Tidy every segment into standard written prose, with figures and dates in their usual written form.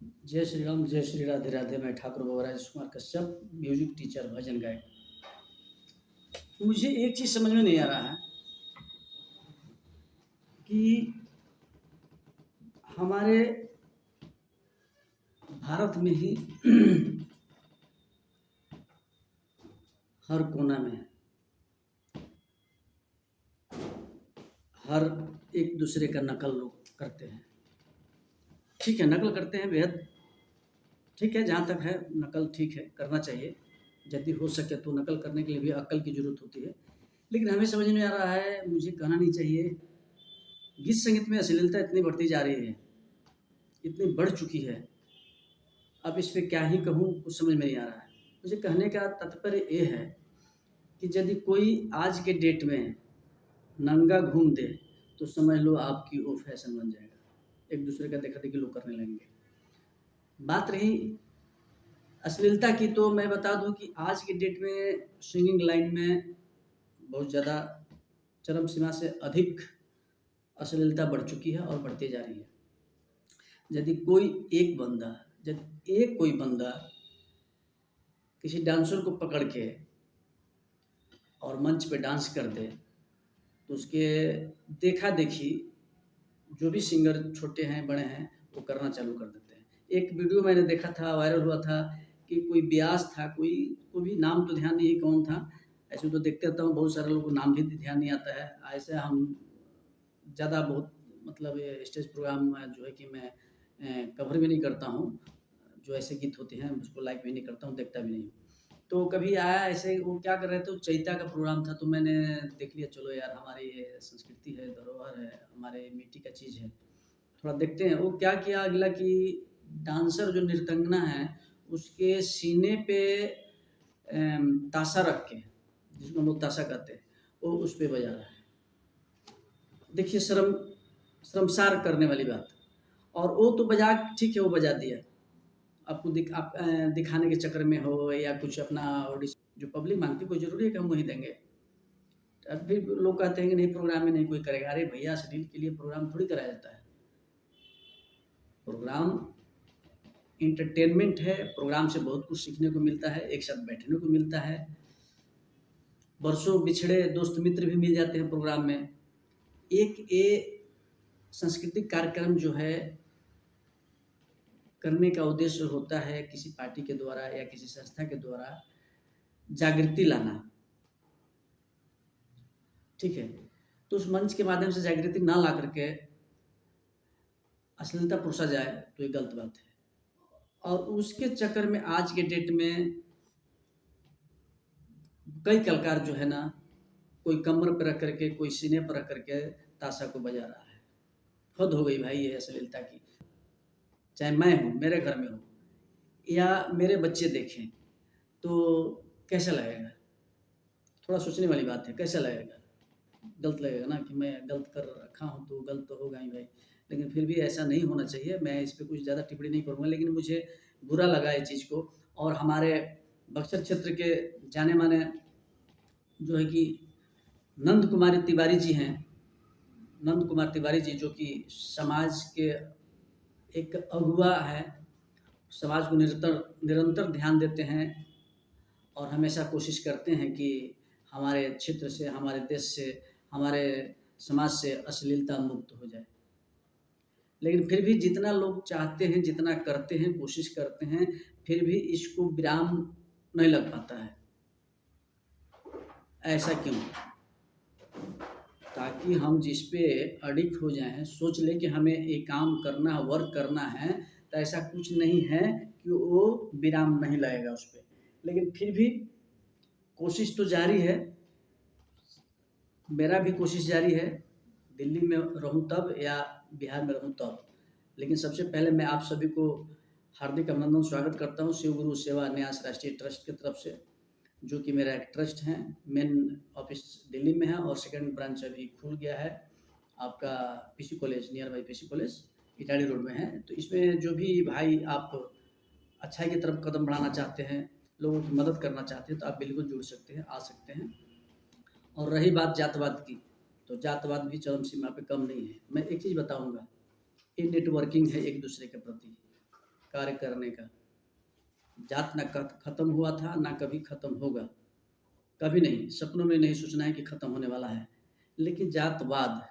जय श्री राम, जय श्री राधे राधे। मैं ठाकुर बाबा राजेश कुमार कश्यप, म्यूजिक टीचर, भजन गायक। मुझे एक चीज़ समझ में नहीं आ रहा है कि हमारे भारत में ही हर कोना में हर एक दूसरे का नकल लोग करते हैं। ठीक है, नकल करते हैं, बेहद ठीक है, जहाँ तक है नकल ठीक है, करना चाहिए। यदि हो सके तो नकल करने के लिए भी अक्ल की ज़रूरत होती है। लेकिन हमें समझ में आ रहा है, मुझे कहना नहीं चाहिए, गीत संगीत में अश्लीलता इतनी बढ़ती जा रही है, इतनी बढ़ चुकी है, अब इस पे क्या ही कहूँ, कुछ समझ में नहीं आ रहा है। मुझे कहने का तात्पर्य ये है कि यदि कोई आज के डेट में नंगा घूम दे तो समझ लो आपकी वो फैशन बन जाएगा, एक दूसरे का देखा देखी लोग करने लगेंगे। बात रही अश्लीलता की, तो मैं बता दूं कि आज के डेट में सिंगिंग लाइन में बहुत ज़्यादा चरम सीमा से अधिक अश्लीलता बढ़ चुकी है और बढ़ती जा रही है। यदि कोई कोई बंदा किसी डांसर को पकड़ के और मंच पे डांस कर दे तो उसके देखा देखी जो भी सिंगर छोटे हैं बड़े हैं वो करना चालू कर देते हैं। एक वीडियो मैंने देखा था, वायरल हुआ था कि कोई ब्यास था, कोई भी नाम तो ध्यान नहीं कौन था। ऐसे तो देखते रहता हूँ, बहुत सारे लोगों को नाम भी ध्यान नहीं आता है। ऐसे हम ज़्यादा बहुत मतलब ये स्टेज प्रोग्राम जो है कि मैं कवर भी नहीं करता हूँ। जो ऐसे गीत होते हैं उसको लाइक भी नहीं करता हूँ, देखता भी नहीं। तो कभी आया ऐसे, वो क्या कर रहे थे, चैता का प्रोग्राम था, तो मैंने देख लिया, चलो यार हमारी ये संस्कृति है, धरोहर है, हमारे मिट्टी का चीज़ है, थोड़ा देखते हैं। वो क्या किया अगला कि डांसर जो नृतंगना है उसके सीने पे ताशा रख के, जिसको हम लोग ताशा कहते हैं, वो उस पे बजा रहा है। देखिए शर्मसार करने वाली बात। और वो तो बजा, ठीक है, वो बजा दिया, आपको दिखाने के चक्कर में हो या कुछ अपना ऑडिशन जो पब्लिक मांगती है, कोई ज़रूरी है कि हम वही देंगे। अब फिर लोग कहते हैं कि नहीं प्रोग्राम में नहीं कोई करेगा। अरे भैया, अश्लील के लिए प्रोग्राम थोड़ी कराया जाता है। प्रोग्राम एंटरटेनमेंट है, प्रोग्राम से बहुत कुछ सीखने को मिलता है, एक साथ बैठने को मिलता है, बरसों बिछड़े दोस्त मित्र भी मिल जाते हैं प्रोग्राम में। एक ये सांस्कृतिक कार्यक्रम जो है करने का उद्देश्य होता है किसी पार्टी के द्वारा या किसी संस्था के द्वारा जागृति लाना। ठीक है, तो उस मंच के माध्यम से जागृति ना ला करके अश्लीलता परोसा जाए तो ये गलत बात है। और उसके चक्कर में आज के डेट में कई कलाकार जो है ना, कोई कमर पर रख करके, कोई सीने पर रख करके ताशा को बजा रहा है। हद हो गई भाई ये अश्लीलता की। चाहे मैं हूँ, मेरे घर में हूँ, या मेरे बच्चे देखें तो कैसा लगेगा? थोड़ा सोचने वाली बात है, कैसा लगेगा? गलत लगेगा ना कि मैं गलत कर रखा हूँ, तो गलत तो होगा ही भाई। लेकिन फिर भी ऐसा नहीं होना चाहिए। मैं इस पे कुछ ज़्यादा टिप्पणी नहीं करूँगा, लेकिन मुझे बुरा लगा इस चीज़ को। और हमारे बक्सर क्षेत्र के जाने माने जो है कि नंद कुमारी तिवारी जी हैं, नंद कुमार तिवारी जी, जो कि समाज के एक अगुआ है, समाज को निरंतर ध्यान देते हैं और हमेशा कोशिश करते हैं कि हमारे क्षेत्र से, हमारे देश से, हमारे समाज से अश्लीलता मुक्त हो जाए। लेकिन फिर भी जितना लोग चाहते हैं, जितना करते हैं, कोशिश करते हैं, फिर भी इसको विराम नहीं लग पाता है। ऐसा क्यों? ताकि हम जिस पे अडिक्ट हो जाएँ, सोच लें कि हमें ये काम करना है, वर्क करना है, तो ऐसा कुछ नहीं है कि वो विराम नहीं लगेगा उस पे। लेकिन फिर भी कोशिश तो जारी है, मेरा भी कोशिश जारी है, दिल्ली में रहूँ तब या बिहार में रहूँ तब। लेकिन सबसे पहले मैं आप सभी को हार्दिक अभिनंदन, स्वागत करता हूँ शिव गुरु सेवा न्यास राष्ट्रीय ट्रस्ट की तरफ से, जो कि मेरा एक ट्रस्ट है। मेन ऑफिस दिल्ली में है और सेकंड ब्रांच अभी खुल गया है आपका PC college, near by PC college, Itadi road में है। तो इसमें जो भी भाई आप अच्छाई की तरफ कदम बढ़ाना चाहते हैं, लोगों की मदद करना चाहते हैं, तो आप बिल्कुल जुड़ सकते हैं, आ सकते हैं। और रही बात जातवाद की, तो जातवाद भी चरम सीमा पे कम नहीं है। मैं एक चीज़ बताऊंगा, ये नेटवर्किंग है एक दूसरे के प्रति। कार्य करने का। जात ना खत्म हुआ था, ना कभी खत्म होगा, कभी नहीं, सपनों में नहीं सोचना है कि खत्म होने वाला है। लेकिन जातवाद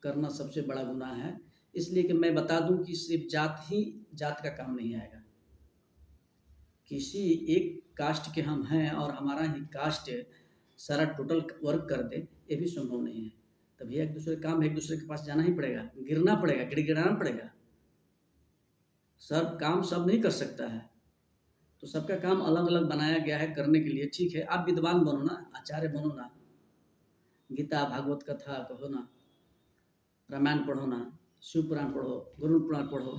करना सबसे बड़ा गुनाह है, इसलिए कि मैं बता दूं कि सिर्फ जात ही जात का काम नहीं आएगा। किसी एक कास्ट के हम हैं और हमारा ही कास्ट सारा टोटल वर्क कर दे, ये भी संभव नहीं है। तभी एक दूसरे काम है, एक दूसरे के पास जाना ही पड़ेगा, गिरना पड़ेगा, गिड़गिड़ाना पड़ेगा। सब काम सब नहीं कर सकता है, तो सबका काम अलग अलग बनाया गया है करने के लिए। ठीक है, आप विद्वान बनो ना, आचार्य बनो ना, गीता भागवत कथा कहो ना, रामायण पढ़ो ना, शिव पुराण पढ़ो, गुरु पुराण पढ़ो,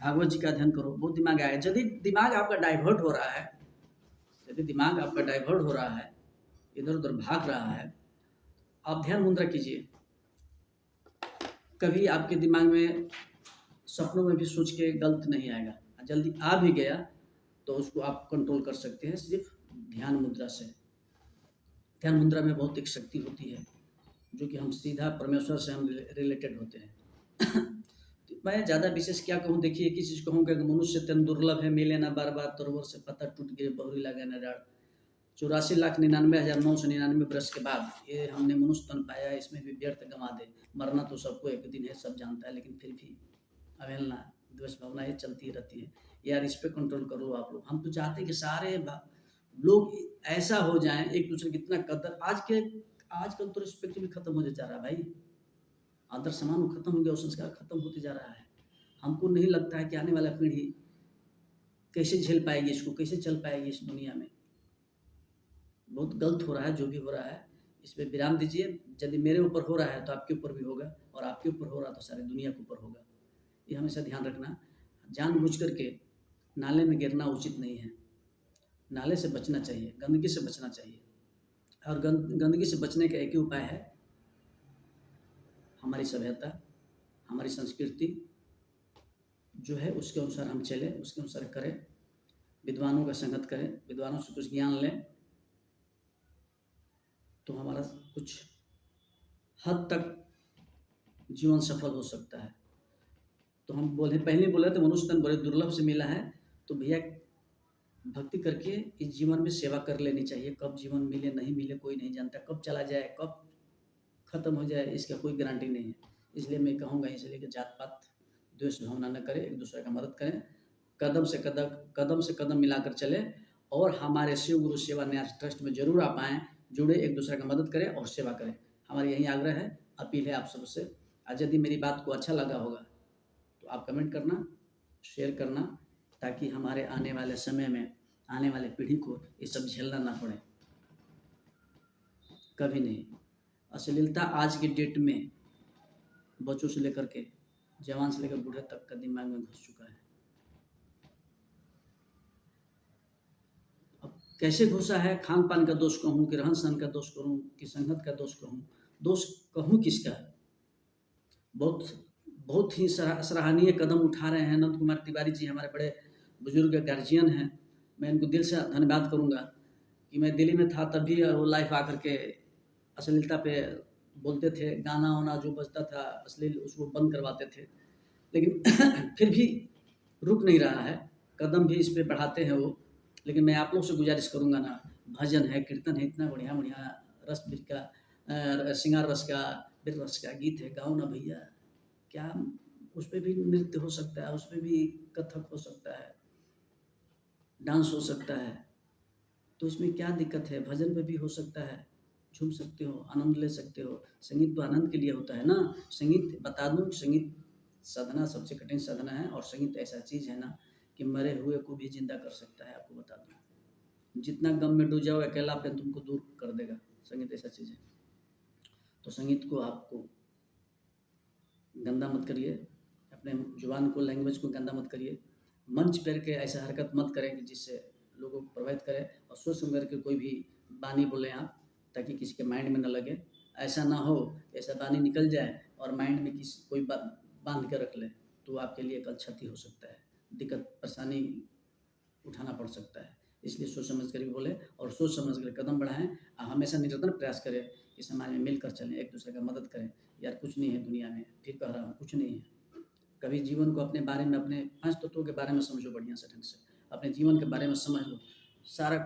भागवत जी का अध्ययन करो, बहुत दिमाग आएगा। यदि दिमाग आपका डाइवर्ट हो रहा है, यदि दिमाग आपका डाइवर्ट हो रहा है, इधर उधर भाग रहा है, आप ध्यान मुद्रा कीजिए। कभी आपके दिमाग में सपनों में भी सोच के गलत नहीं आएगा, जल्दी आ भी गया तो उसको आप कंट्रोल कर सकते हैं सिर्फ ध्यान मुद्रा से। ध्यान मुद्रा में बहुत एक शक्ति होती है जो कि हम सीधा परमेश्वर से हम रिलेटेड होते हैं। तो मैं ज़्यादा विशेष क्या कहूँ, देखिए एक ही चीज़ कहूँगा कि मनुष्य तन दुर्लभ है, मिले ना बार बार, तरोवर से पत्ता टूट गिरे बहुरी लगे न डाढ़। 84,99,999 बरस के बाद ये हमने मनुष्य तन पाया, इसमें भी व्यर्थ गंवा दे। मरना तो सबको एक दिन है, सब जानता है, लेकिन फिर भी अवहेलना, द्वेष भावना ये चलती रहती है। यार इस पे कंट्रोल करो आप लोग। हम तो चाहते हैं कि सारे लोग ऐसा हो जाएं, एक दूसरे की इतना कदर। आजकल तो रिस्पेक्ट भी खत्म होते जा रहा है भाई, आदर सम्मान खत्म हो गया, संस्कार खत्म होते जा रहा है। हमको नहीं लगता है कि आने वाला पीढ़ी कैसे झेल पाएगी इसको, कैसे चल पाएगी इस दुनिया में। बहुत गलत हो रहा है जो भी हो रहा है, इस पर विराम दीजिए। यदि मेरे ऊपर हो रहा है तो आपके ऊपर भी होगा, और आपके ऊपर हो रहा तो सारी दुनिया के ऊपर होगा। ये हमेशा ध्यान रखना। जानबूझ करके नाले में गिरना उचित नहीं है। नाले से बचना चाहिए, गंदगी से बचना चाहिए, और गंदगी से बचने का एक ही उपाय है, हमारी सभ्यता, हमारी संस्कृति जो है उसके अनुसार हम चलें, उसके अनुसार करें, विद्वानों का संगत करें, विद्वानों से कुछ ज्ञान लें, तो हमारा कुछ हद तक जीवन सफल हो सकता है। तो हम बोले, पहले बोले थे मनुष्य तन बड़े दुर्लभ से मिला है, तो भैया भक्ति करके इस जीवन में सेवा कर लेनी चाहिए। कब जीवन मिले नहीं मिले कोई नहीं जानता, कब चला जाए कब खत्म हो जाए इसका कोई गारंटी नहीं है। इसलिए मैं कहूँगा, इसलिए कि जात पात द्वेष भावना न करें, एक दूसरे का मदद करें, कदम से कदम मिलाकर चले, और हमारे शिव गुरु सेवा न्यास ट्रस्ट में जरूर आप आएँ, जुड़े, एक दूसरे का मदद करें और सेवा करें। हमारी यही आग्रह है, अपील है आप सबसे। आज यदि मेरी बात को अच्छा लगा होगा तो आप कमेंट करना, शेयर करना, ताकि हमारे आने वाले समय में, आने वाले पीढ़ी को ये सब झेलना ना पड़े, कभी नहीं। अश्लीलता आज की डेट में बच्चों से लेकर के जवान से लेकर बूढ़े तक का दिमाग में घुस चुका है। अब कैसे घुसा है, खान पान का दोष कहूँ कि रहन सहन का दोष कहूँ कि संगत का दोष कहूँ, दोष कहूँ किसका? बहुत ही सराहनीय कदम उठा रहे हैं अनंत कुमार तिवारी जी, हमारे बड़े बुजुर्ग गार्जियन हैं। मैं इनको दिल से धन्यवाद करूँगा कि मैं दिल्ली में था तब भी वो लाइव आकर के अश्लीलता पे बोलते थे, गाना वाना जो बजता था अश्लील उसको बंद करवाते थे, लेकिन फिर भी रुक नहीं रहा है, कदम भी इस पे बढ़ाते हैं वो। लेकिन मैं आप लोग से गुजारिश करूँगा ना, भजन है, कीर्तन है, इतना बढ़िया बढ़िया रस बीज का, श्रृंगार रस का, बीर रस का गीत है, गाओ ना भैया। क्या उस पर भी नृत्य हो सकता है, उस पर भी कथक हो सकता है, डांस हो सकता है, तो इसमें क्या दिक्कत है? भजन पे भी हो सकता है, झूम सकते हो, आनंद ले सकते हो। संगीत तो आनंद के लिए होता है ना। संगीत बता दूं, संगीत साधना सबसे कठिन साधना है, और संगीत ऐसा चीज़ है ना कि मरे हुए को भी जिंदा कर सकता है। आपको बता दूं, जितना गम में डूब जाओ, अकेलापन तुमको दूर कर देगा। संगीत ऐसा चीज़ है। तो संगीत को आपको गंदा मत करिए, अपने जुबान को, लैंग्वेज को गंदा मत करिए, मंच पर के ऐसा हरकत मत करें कि जिससे लोगों को प्रभावित करे, और सोच समझ करके कोई भी बानी बोलें आप, ताकि किसी के माइंड में न लगे। ऐसा ना हो, ऐसा बानी निकल जाए और माइंड में किसी कोई बांध के रख ले, तो आपके लिए कल क्षति हो सकता है, दिक्कत परेशानी उठाना पड़ सकता है। इसलिए सोच समझ कर बोले और सोच समझ कर कदम बढ़ाएं, हमेशा निरंतर प्रयास करें कि समाज में मिलकर चलें, एक दूसरे का मदद करें। यार कुछ नहीं है दुनिया में, फिर कह रहा हूँ कुछ नहीं है। कभी जीवन को अपने बारे में, अपने 5 तत्वों के बारे में समझो बढ़िया से ढंग से, अपने जीवन के बारे में समझ लो, सारा